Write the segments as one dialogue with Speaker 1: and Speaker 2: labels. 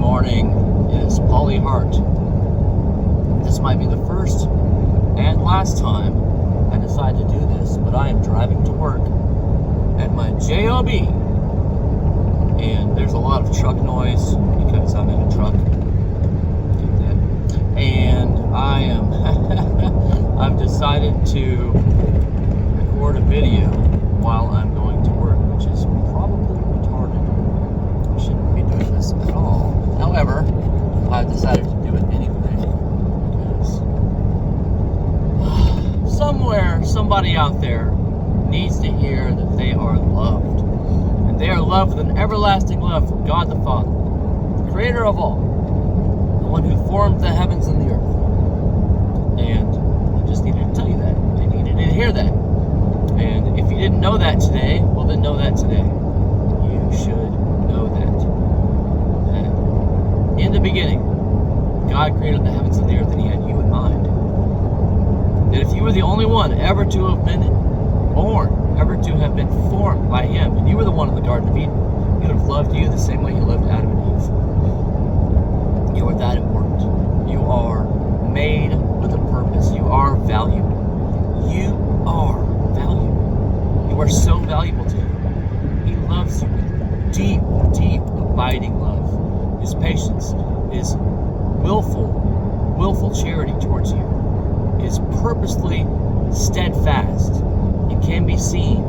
Speaker 1: morning. It is Polly Hart. This might be the first and last time I decide to do this, but I am driving to work at my job, and there's a lot of truck noise because I'm in a truck. And I've decided to record a video while I'm going to work, which is probably retarded. I shouldn't be doing this at all. However, I've decided to do it anyway because somebody out there needs to hear that they are loved. And they are loved with an everlasting love from God the Father, the creator of all, the one who formed the heavens and the earth. And I just needed to tell you that. They needed to hear that. And if you didn't know that today, well then know that today. You should know that. That in the beginning, God created the heavens and the earth, and He had you in mind. That if you were the only one ever to have been born, ever to have been formed by Him, and you were the one in the Garden of Eden, He would have loved you the same way He loved Adam and Eve. You are that important. You are made with a purpose. You are valuable. You are valuable. You are so valuable to Him. He loves you with deep, deep, abiding love. His patience, His willful charity towards you is purposely steadfast. It can be seen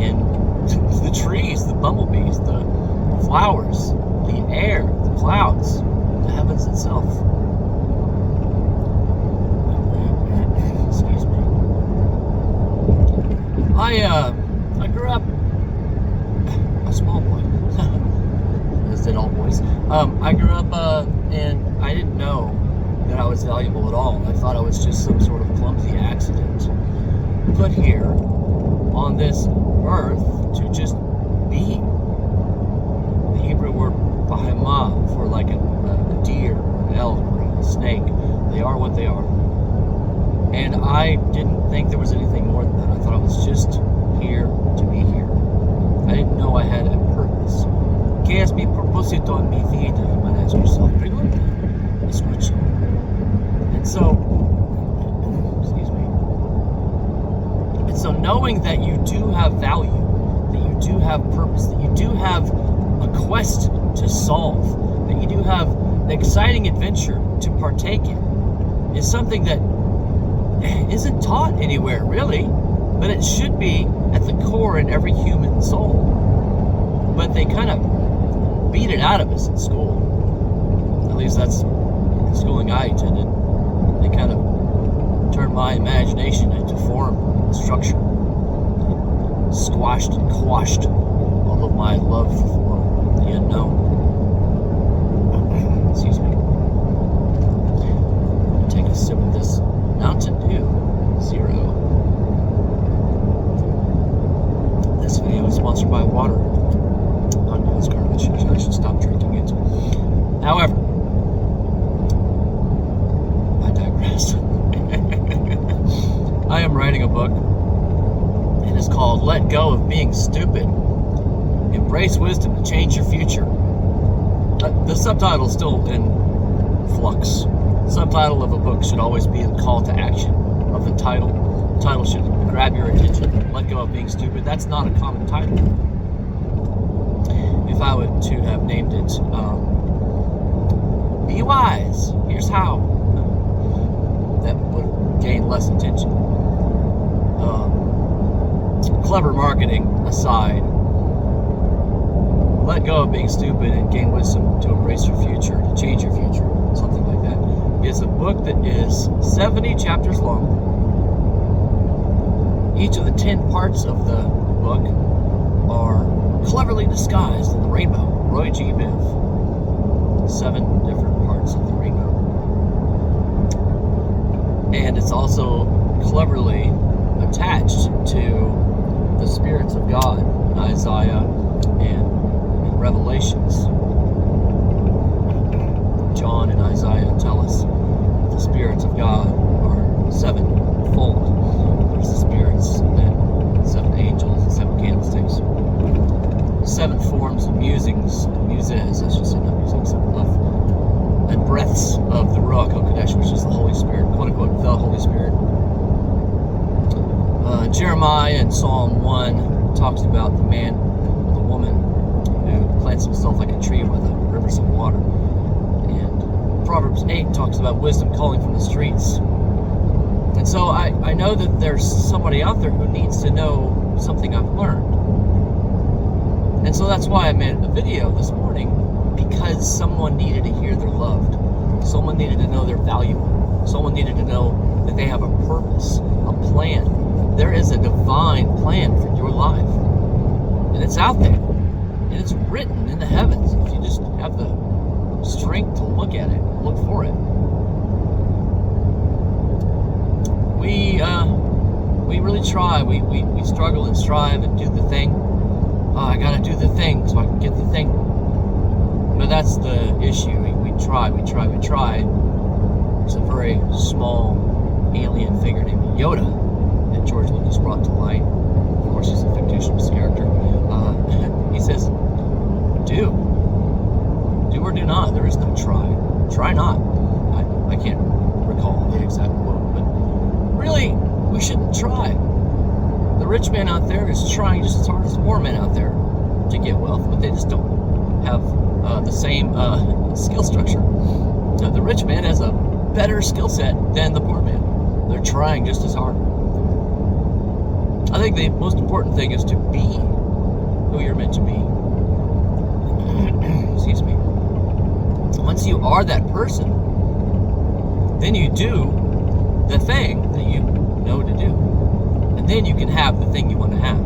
Speaker 1: in the trees, the bumblebees, the flowers, the air, the clouds, the heavens itself. Excuse me. I grew up a small boy, as did all boys. I grew up and I didn't know that I was valuable at all. I thought I was just some sort of clumsy accident put here on this earth to just be. The Hebrew word bahama for like a deer, an elk, or a snake. They are what they are. And I didn't think there was anything more than that. I thought I was just here to be here. I didn't know I had a purpose. ¿Qué es mi propósito en mi vida? You might ask yourself. Pregunta. Escucha. And so, excuse me. And so knowing that you do have value, that you do have purpose, that you do have a quest to solve, that you do have an exciting adventure to partake in, is something that isn't taught anywhere, really, but it should be at the core in every human soul. But they kind of beat it out of us in school. At least that's the schooling I attended. They kind of turned my imagination into form and structure. Squashed and quashed all of my love for the unknown. Excuse me. Take a sip of this Mountain Dew Zero. This video is sponsored by water. Mountain Dew is garbage. I should stop drinking it. However, I digress. I am writing a book. It is called Let Go of Being Stupid. Embrace wisdom to change your future. The subtitle is still in flux. The subtitle of a book should always be the call to action of the title. The title should grab your attention. Let Go of Being Stupid. That's not a common title. If I were to have named it Be Wise, Here's How, that would gain less attention. Clever marketing aside, let go of being stupid and gain wisdom to embrace your future, to change your future, something like that, is a book that is 70 chapters long. Each of the 10 parts of the book are cleverly disguised in the rainbow. Roy G. Biv. 7 different parts of the rainbow. And it's also cleverly attached to the spirits of God in Isaiah and in Revelations. John and Isaiah tell us the spirits of God are 7-fold. There's the spirits and 7 angels and 7 candlesticks. 7 forms of musings, muses, I should say, not musings, of breaths of the Ruach HaKodesh, which is the Holy Spirit, quote unquote, the Holy Spirit. Jeremiah in Psalm 1 talks about the man or the woman who plants himself like a tree by the rivers of water. And Proverbs 8 talks about wisdom calling from the streets. And so I know that there's somebody out there who needs to know something I've learned. And so that's why I made a video this morning, because someone needed to hear they're loved. Someone needed to know they're valuable. Someone needed to know that they have a purpose, a plan. There is a divine plan for your life. And it's out there. And it's written in the heavens if you just have the strength to look at it, look for it. We really try. We struggle and strive and do the thing. I gotta do the thing so I can get the thing. But that's the issue. We try. There's a very small alien figure named Yoda that George Lucas brought to light. Of course, he's a fictitious character. He says, do or do not. There is no try. Try not. I can't recall the exact quote, but really, we shouldn't try. The rich man out there is trying just as hard as the poor man out there to get wealth, but they just don't have the same skill structure. The rich man has a better skill set than the poor man. They're trying just as hard. I think the most important thing is to be who you're meant to be. Excuse me. Once you are that person, then you do the thing that you know to do. And then you can have the thing you want to have.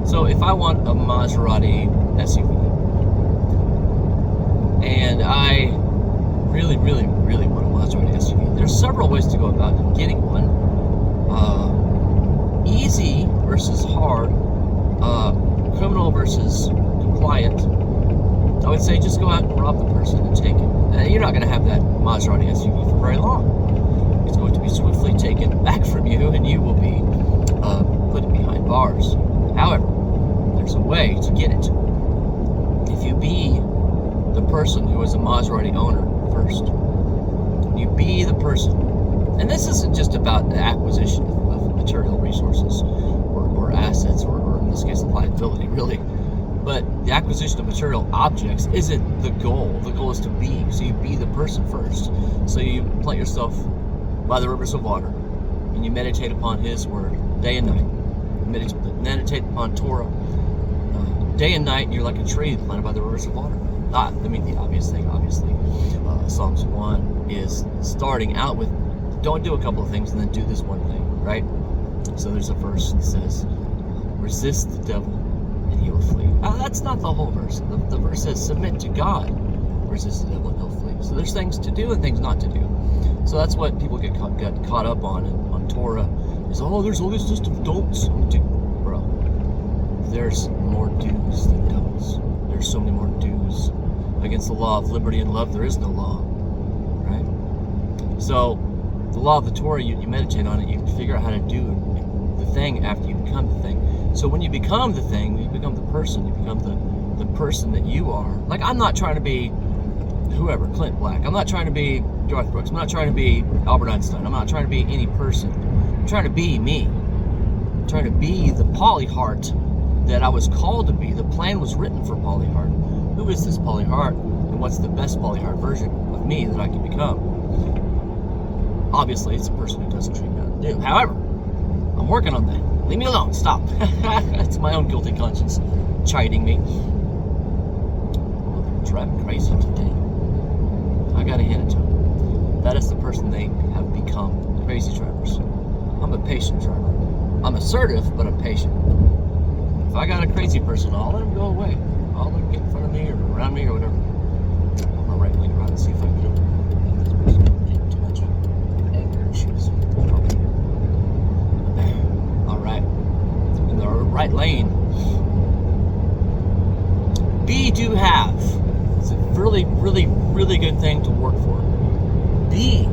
Speaker 1: So if I want a Maserati SUV, and I really want a Maserati SUV, there's several ways to go about getting one. Easy versus hard, criminal versus compliant. I would say just go out and rob the person and take it. And you're not going to have that Maserati SUV for very long. It's going to be swiftly taken back from you, and you will be put behind bars. However, there's a way to get it. If you be the person who is a Maserati owner first, you be the person, and this isn't just about the acquisition of material resources or assets, or in this case, liability, really. But the acquisition of material objects isn't the goal. The goal is to be. So you be the person first. So you plant yourself by the rivers of water, and you meditate upon His Word day and night. Meditate upon Torah day and night, and you're like a tree planted by the rivers of water. I mean, the obvious thing, obviously, Psalms 1 is starting out with, don't do a couple of things and then do this one thing, right? So there's a verse that says, resist the devil and he will flee. That's not the whole verse. The verse says, submit to God, resist the devil and he'll flee. So there's things to do and things not to do. So that's what people get caught up on Torah. Is, there's all this list of don'ts. Bro, there's more do's than don'ts. There's so many more do's. Against the law of liberty and love, there is no law, right? So the law of the Torah, you meditate on it, you figure out how to do the thing after you become the thing. So when you become the thing, you become the person, you become the person that you are. Like, I'm not trying to be whoever, Clint Black. I'm not trying to be Garth Brooks. I'm not trying to be Albert Einstein. I'm not trying to be any person. I'm trying to be me. I'm trying to be the polyheart that I was called to be. The plan was written for polyheart. Who is this polyheart? And what's the best polyheart version of me that I can become? Obviously, it's a person who doesn't treat me how to do. However, I'm working on that. Leave me alone. Stop. That's my own guilty conscience chiding me. Oh, they're driving crazy today. I gotta hand it to them. That is the person they have become. Crazy drivers. I'm a patient driver. I'm assertive, but I'm patient. If I got a crazy person, I'll let them go away. I'll let them get in front of me or around me or whatever. I'm gonna right link around and see if I can get this person too much anger issues. Alright. In the right lane. Be, do, have. It's a really, really, really good thing to work for. Be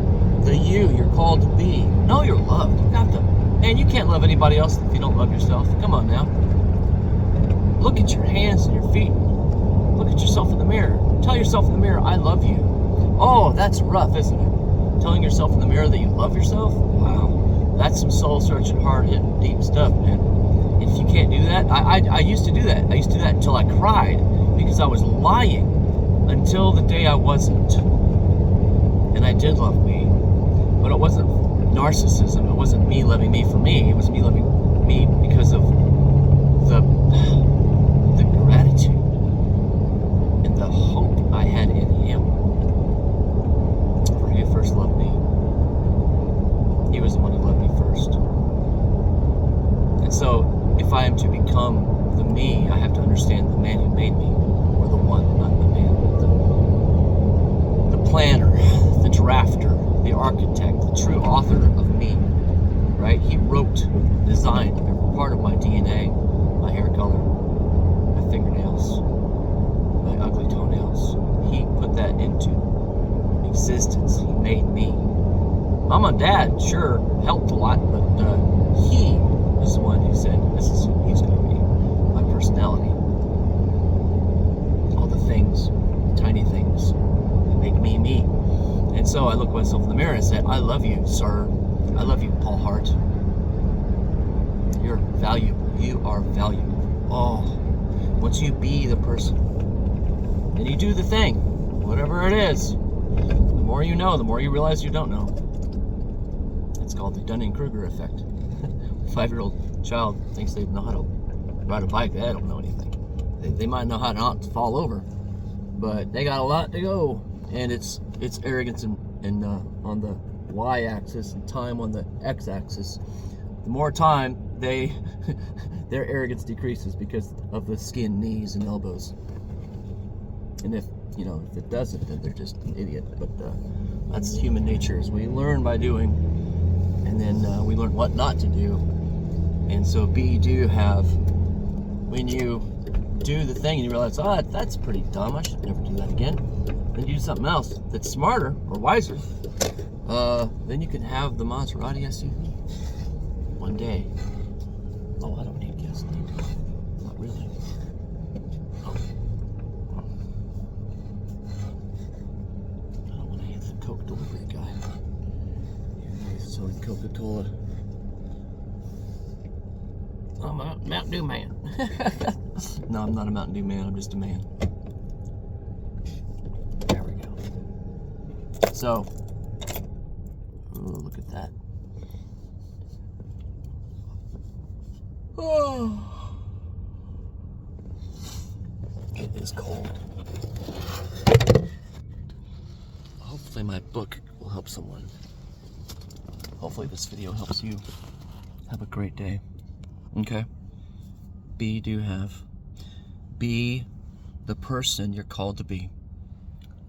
Speaker 1: the you you're called to be. Know you're loved. You have to. And you can't love anybody else if you don't love yourself. Come on now. Look at your hands and your feet. Look at yourself in the mirror. Tell yourself in the mirror, I love you. Oh, that's rough, isn't it? Telling yourself in the mirror that you love yourself? Wow. That's some soul-searching, hard-hitting, deep stuff, man. If you can't do that, I used to do that. I used to do that until I cried because I was lying until the day I wasn't. And I did love me. But it wasn't narcissism. It wasn't me loving me for me. It was me loving me because of the gratitude and the hope I had in him. For he first loved me. He was the one who loved me first. And so, if I am to become the me, I have to understand the man who made me, or the one, not the man, but the planner, the drafter, the architect, the true author of me, right? He wrote, designed every part of my DNA, my hair color, my fingernails, my ugly toenails. He put that into existence. He made me. Mom and Dad, sure, helped a lot, but he is the one who said, this is who he's going to be. My personality. All the things, tiny things, that make me me. And so I looked at myself in the mirror and said, I love you, sir. I love you, Paul Hart. You're valuable. You are valuable. Oh, once you be the person, and you do the thing, whatever it is, the more you know, the more you realize you don't know. It's called the Dunning-Kruger effect. A 5-year-old child thinks they know how to ride a bike. They don't know anything. They might know how not to fall over, but they got a lot to go. And it's arrogance and on the y-axis and time on the x-axis. The more time their arrogance decreases because of the skin, knees, and elbows. And if it doesn't, then they're just an idiot. But that's human nature. Is we learn by doing, and then we learn what not to do. And so do have, when you do the thing and you realize, oh, that's pretty dumb, I should never do that again, then you do something else that's smarter or wiser, then you can have the Maserati SUV one day. Oh, I don't need gasoline. Not really. Oh. I don't want to hit the Coke delivery guy. He's selling Coca-Cola. I'm a Mountain Dew man. No, I'm not a Mountain Dew man. I'm just a man. There we go. So, ooh, look at that. Oh, it is cold. Hopefully my book will help someone. Hopefully this video helps you. Have a great day. Okay? Be the person you're called to be.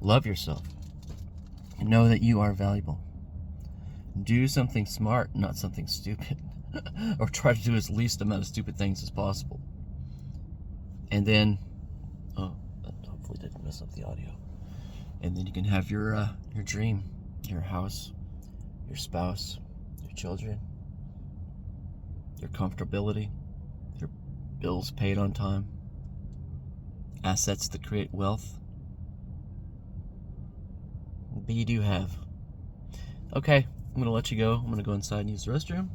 Speaker 1: Love yourself. And know that you are valuable. Do something smart, not something stupid. Or try to do as least amount of stupid things as possible. And then, that hopefully didn't mess up the audio. And then you can have your dream, your house, your spouse, your children, your comfortability, your bills paid on time, assets to create wealth. You have. Okay, I'm going to let you go. I'm going to go inside and use the restroom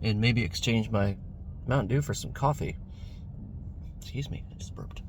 Speaker 1: and maybe exchange my Mountain Dew for some coffee. Excuse me, I just burped.